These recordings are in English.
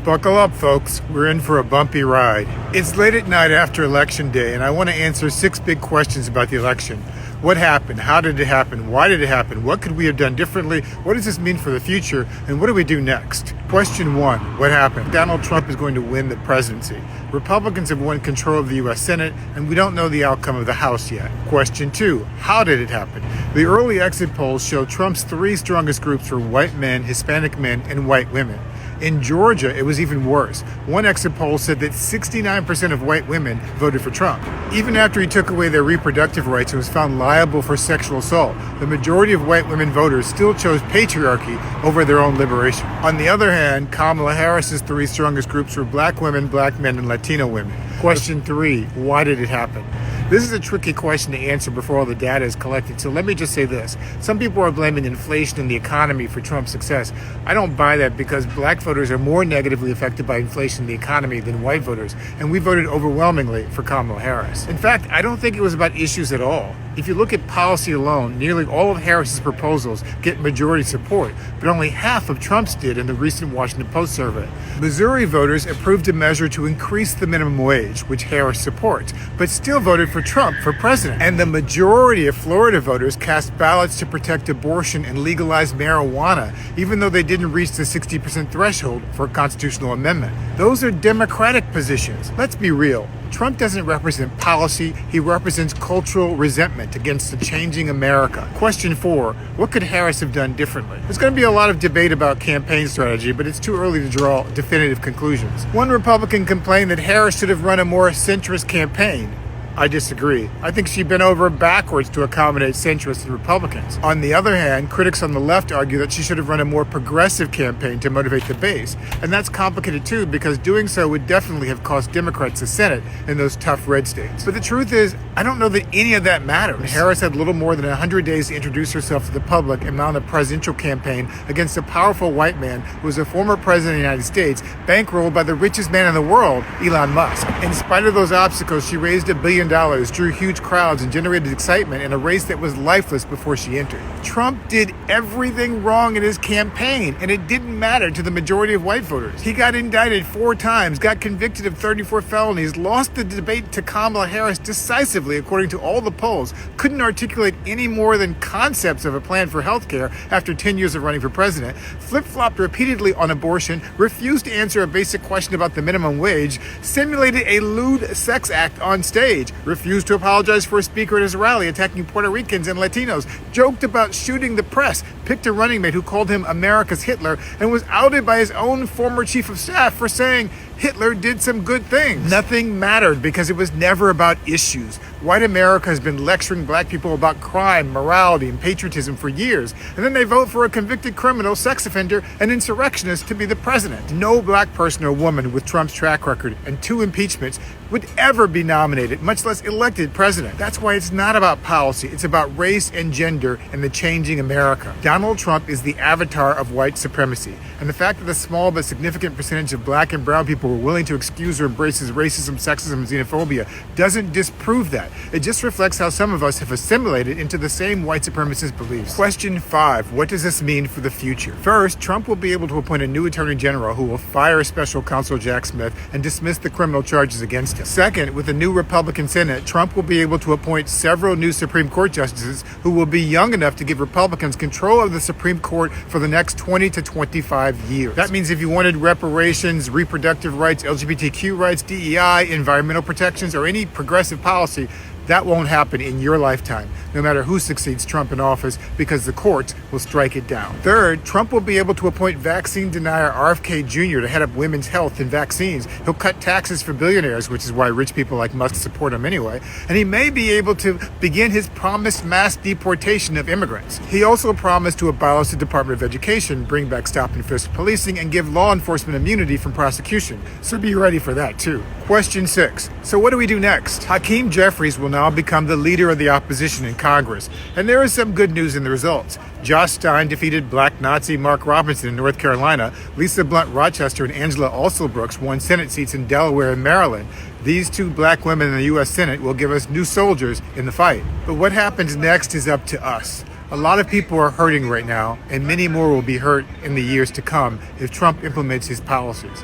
Buckle up, folks. We're in for a bumpy ride. It's late at night after Election Day, and I want to answer 6 big questions about the election. What happened? How did it happen? Why did it happen? What could we have done differently? What does this mean for the future? And what do we do next? Question 1. What happened? Donald Trump is going to win the presidency. Republicans have won control of the U.S. Senate, and we don't know the outcome of the House yet. Question 2. How did it happen? The early exit polls show Trump's 3 strongest groups were white men, Hispanic men, and white women. In Georgia, it was even worse. One exit poll said that 69% of white women voted for Trump. Even after he took away their reproductive rights and was found liable for sexual assault, the majority of white women voters still chose patriarchy over their own liberation. On the other hand, Kamala Harris's 3 strongest groups were black women, black men, and Latino women. Question 3, why did it happen? This is a tricky question to answer before all the data is collected, so let me just say this. Some people are blaming inflation and the economy for Trump's success. I don't buy that because black voters are more negatively affected by inflation and the economy than white voters, and we voted overwhelmingly for Kamala Harris. In fact, I don't think it was about issues at all. If you look at policy alone, nearly all of Harris's proposals get majority support, but only half of Trump's did in the recent Washington Post survey. Missouri voters approved a measure to increase the minimum wage, which Harris supports, but still voted for Trump for president. And the majority of Florida voters cast ballots to protect abortion and legalize marijuana, even though they didn't reach the 60% threshold for a constitutional amendment. Those are Democratic positions. Let's be real. Trump doesn't represent policy, he represents cultural resentment against the changing America. Question 4, what could Harris have done differently? There's going to be a lot of debate about campaign strategy, but it's too early to draw definitive conclusions. One Republican complained that Harris should have run a more centrist campaign. I disagree. I think she bent over backwards to accommodate centrists and Republicans. On the other hand, critics on the left argue that she should have run a more progressive campaign to motivate the base. And that's complicated too, because doing so would definitely have cost Democrats the Senate in those tough red states. But the truth is, I don't know that any of that matters. Harris had little more than 100 days to introduce herself to the public and mount a presidential campaign against a powerful white man who was a former president of the United States, bankrolled by the richest man in the world, Elon Musk. In spite of those obstacles, she raised $1 billion, drew huge crowds, and generated excitement in a race that was lifeless before she entered. Trump did everything wrong in his campaign, and it didn't matter to the majority of white voters. He got indicted 4 times, got convicted of 34 felonies, lost the debate to Kamala Harris decisively according to all the polls, couldn't articulate any more than concepts of a plan for health care after 10 years of running for president, flip-flopped repeatedly on abortion, refused to answer a basic question about the minimum wage, simulated a lewd sex act on stage, refused to apologize for a speaker at his rally attacking Puerto Ricans and Latinos, joked about shooting the press, picked a running mate who called him America's Hitler, and was outed by his own former chief of staff for saying Hitler did some good things. Nothing mattered because it was never about issues. White America has been lecturing black people about crime, morality, and patriotism for years, and then they vote for a convicted criminal, sex offender, and insurrectionist to be the president. No black person or woman with Trump's track record and 2 impeachments would ever be nominated, much less elected president. That's why it's not about policy. It's about race and gender and the changing America. Donald Trump is the avatar of white supremacy, and the fact that a small but significant percentage of black and brown people were willing to excuse or embrace his racism, sexism, and xenophobia doesn't disprove that. It just reflects how some of us have assimilated into the same white supremacist beliefs. Question 5. What does this mean for the future? First, Trump will be able to appoint a new attorney general who will fire special counsel Jack Smith and dismiss the criminal charges against him. Second, with the new Republican Senate, Trump will be able to appoint several new Supreme Court justices who will be young enough to give Republicans control of the Supreme Court for the next 20 to 25 years. That means if you wanted reparations, reproductive rights, LGBTQ rights, DEI, environmental protections, or any progressive policy, that won't happen in your lifetime, no matter who succeeds Trump in office, because the courts will strike it down. Third, Trump will be able to appoint vaccine denier RFK Jr. to head up women's health and vaccines. He'll cut taxes for billionaires, which is why rich people like Musk support him anyway. And he may be able to begin his promised mass deportation of immigrants. He also promised to abolish the Department of Education, bring back stop and frisk policing, and give law enforcement immunity from prosecution. So be ready for that too. Question 6. So what do we do next? Hakeem Jeffries will now become the leader of the opposition in Congress. And there is some good news in the results. Josh Stein defeated black Nazi Mark Robinson in North Carolina. Lisa Blunt Rochester and Angela Alsobrooks won Senate seats in Delaware and Maryland. These 2 black women in the U.S. Senate will give us new soldiers in the fight. But what happens next is up to us. A lot of people are hurting right now, and many more will be hurt in the years to come if Trump implements his policies.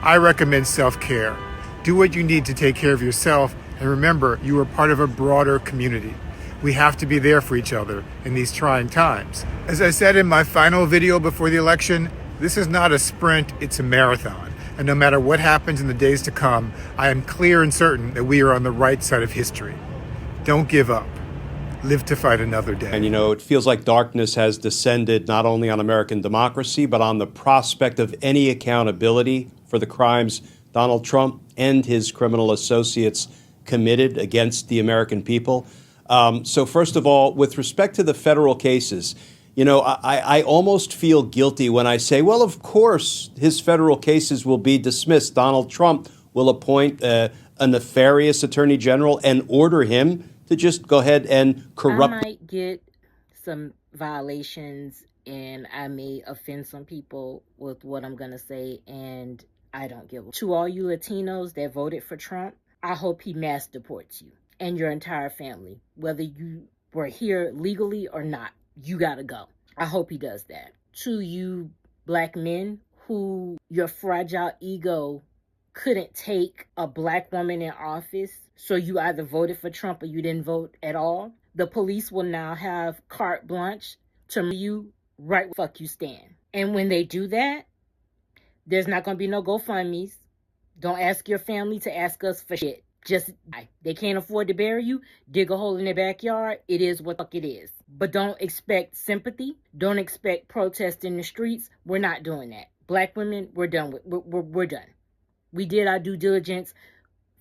I recommend self-care. Do what you need to take care of yourself, and remember, you are part of a broader community. We have to be there for each other in these trying times. As I said in my final video before the election, this is not a sprint, it's a marathon. And no matter what happens in the days to come, I am clear and certain that we are on the right side of history. Don't give up. Live to fight another day. And, it feels like darkness has descended not only on American democracy, but on the prospect of any accountability for the crimes Donald Trump and his criminal associates committed against the American people. So first of all, with respect to the federal cases, I almost feel guilty when I say, well, of course, his federal cases will be dismissed. Donald Trump will appoint a nefarious attorney general and order him to just go ahead and corrupt. I might get some violations and I may offend some people with what I'm going to say, and I don't give a. To all you Latinos that voted for Trump, I hope he mass deports you and your entire family. Whether you were here legally or not, you got to go. I hope he does that. To you black men who your fragile ego couldn't take a black woman in office, so you either voted for Trump or you didn't vote at all, the police will now have carte blanche to you right where the fuck you stand. And when they do that, there's not going to be no GoFundMes. Don't ask your family to ask us for shit. Just, they can't afford to bury you, dig a hole in their backyard. It is what the fuck it is. But don't expect sympathy. Don't expect protest in the streets. We're not doing that. Black women, we're done with. We're done. We did our due diligence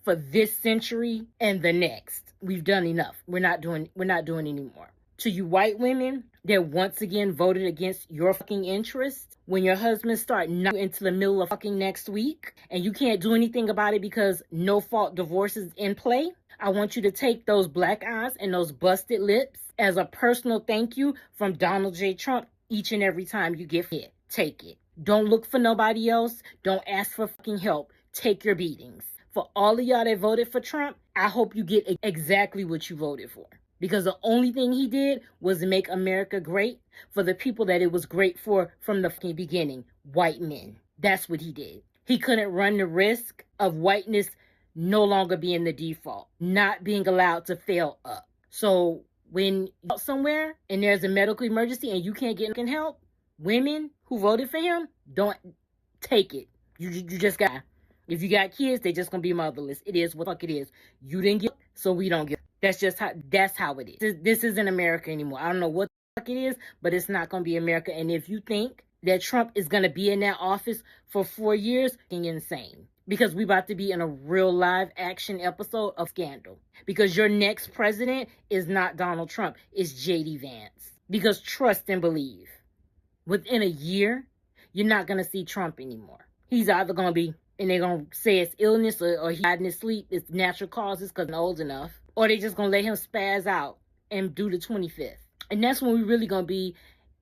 for this century and the next. We've done enough. We're not doing anymore. To you white women that once again voted against your fucking interests, when your husbands start knocking into the middle of fucking next week and you can't do anything about it because no fault divorce is in play, I want you to take those black eyes and those busted lips as a personal thank you from Donald J. Trump each and every time you get hit. Take it. Don't look for nobody else. Don't ask for fucking help. Take your beatings. For all of y'all that voted for Trump, I hope you get exactly what you voted for. Because the only thing he did was make America great for the people that it was great for from the fucking beginning, white men. That's what he did. He couldn't run the risk of whiteness no longer being the default, not being allowed to fail up. So when you're somewhere and there's a medical emergency and you can't get help, women who voted for him, don't take it. You just got. If you got kids, they just gonna be motherless. It is what the fuck it is. You didn't get, so we don't get. That's how it is. This isn't America anymore. I don't know what the fuck it is, but it's not gonna be America. And if you think that Trump is gonna be in that office for 4 years, you're insane. Because we about to be in a real live action episode of Scandal. Because your next president is not Donald Trump, it's J.D. Vance. Because trust and believe, within a year, you're not gonna see Trump anymore. He's either gonna be, and they're going to say it's illness or he died in his sleep, it's natural causes because he's old enough, or they just going to let him spaz out and do the 25th. And that's when we really going to be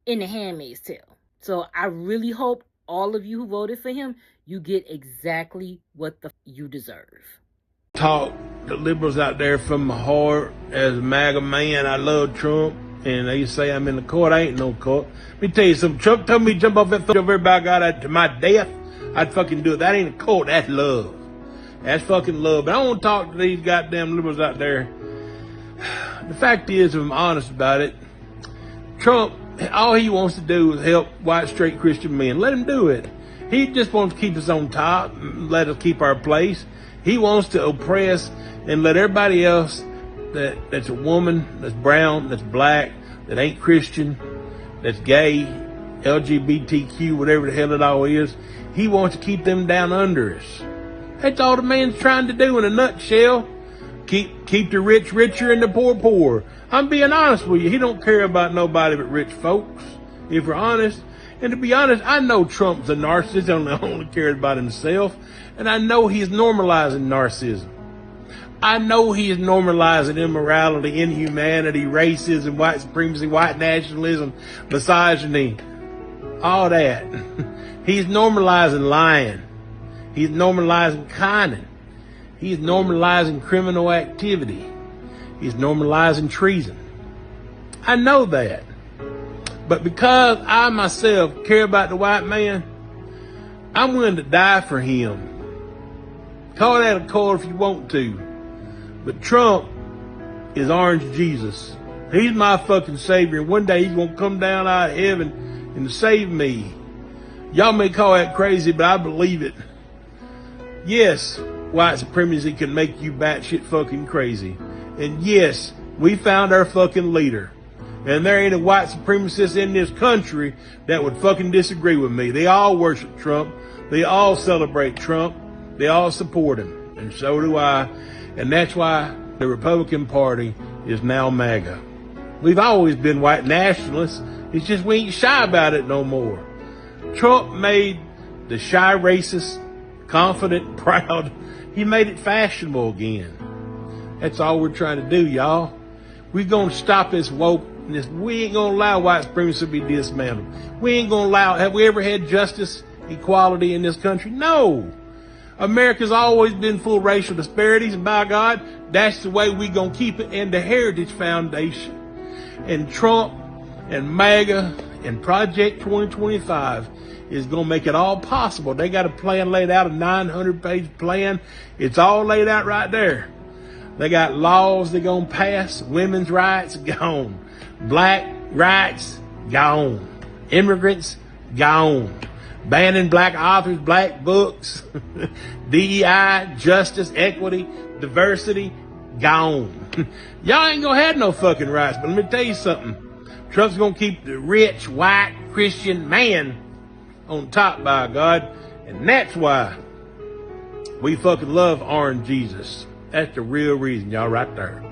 in the Handmaid's Tale. So I really hope all of you who voted for him, you get exactly what you deserve. Talk the liberals out there from my heart. As a MAGA man, I love Trump. And they say I'm in the court. I ain't no court. Let me tell you something. Trump told me to jump off that thing over by God to my death. I'd fucking do it. That ain't a court. That's love. That's fucking love. But I don't want to talk to these goddamn liberals out there. The fact is, if I'm honest about it, Trump, all he wants to do is help white, straight Christian men. Let him do it. He just wants to keep us on top, let us keep our place. He wants to oppress and let everybody else that's a woman, that's brown, that's black, that ain't Christian, that's gay, LGBTQ, whatever the hell it all is, he wants to keep them down under us. That's all the man's trying to do in a nutshell. Keep the rich richer and the poor poorer. I'm being honest with you. He don't care about nobody but rich folks, if we're honest. And to be honest, I know Trump's a narcissist. He only cares about himself. And I know he's normalizing narcissism. I know he is normalizing immorality, inhumanity, racism, white supremacy, white nationalism, misogyny, all that. He's normalizing lying. He's normalizing conning. He's normalizing criminal activity. He's normalizing treason. I know that. But because I myself care about the white man, I'm willing to die for him. Call that a card if you want to. But Trump is Orange Jesus. He's my fucking savior. And one day he's going to come down out of heaven and save me. Y'all may call that crazy, but I believe it. Yes, white supremacy can make you batshit fucking crazy. And yes, we found our fucking leader. And there ain't a white supremacist in this country that would fucking disagree with me. They all worship Trump. They all celebrate Trump. They all support him. And so do I. And that's why the Republican Party is now MAGA. We've always been white nationalists. It's just we ain't shy about it no more. Trump made the shy racist, confident, proud. He made it fashionable again. That's all we're trying to do, y'all. We're going to stop this wokeness. We ain't going to allow white supremacy to be dismantled. We ain't going to allow, have we ever had justice, equality in this country? No. America's always been full of racial disparities, and by God, that's the way we're going to keep it, and the Heritage Foundation. And Trump and MAGA and Project 2025 is going to make it all possible. They got a plan laid out, a 900-page plan. It's all laid out right there. They got laws they're going to pass. Women's rights, gone. Black rights, gone. Immigrants, gone. Banning black authors, black books. DEI, justice, equity, diversity, gone. Y'all ain't going to have no fucking rights. But let me tell you something. Trump's going to keep the rich, white, Christian man on top, by God. And that's why we fucking love Orange Jesus. That's the real reason, y'all, right there.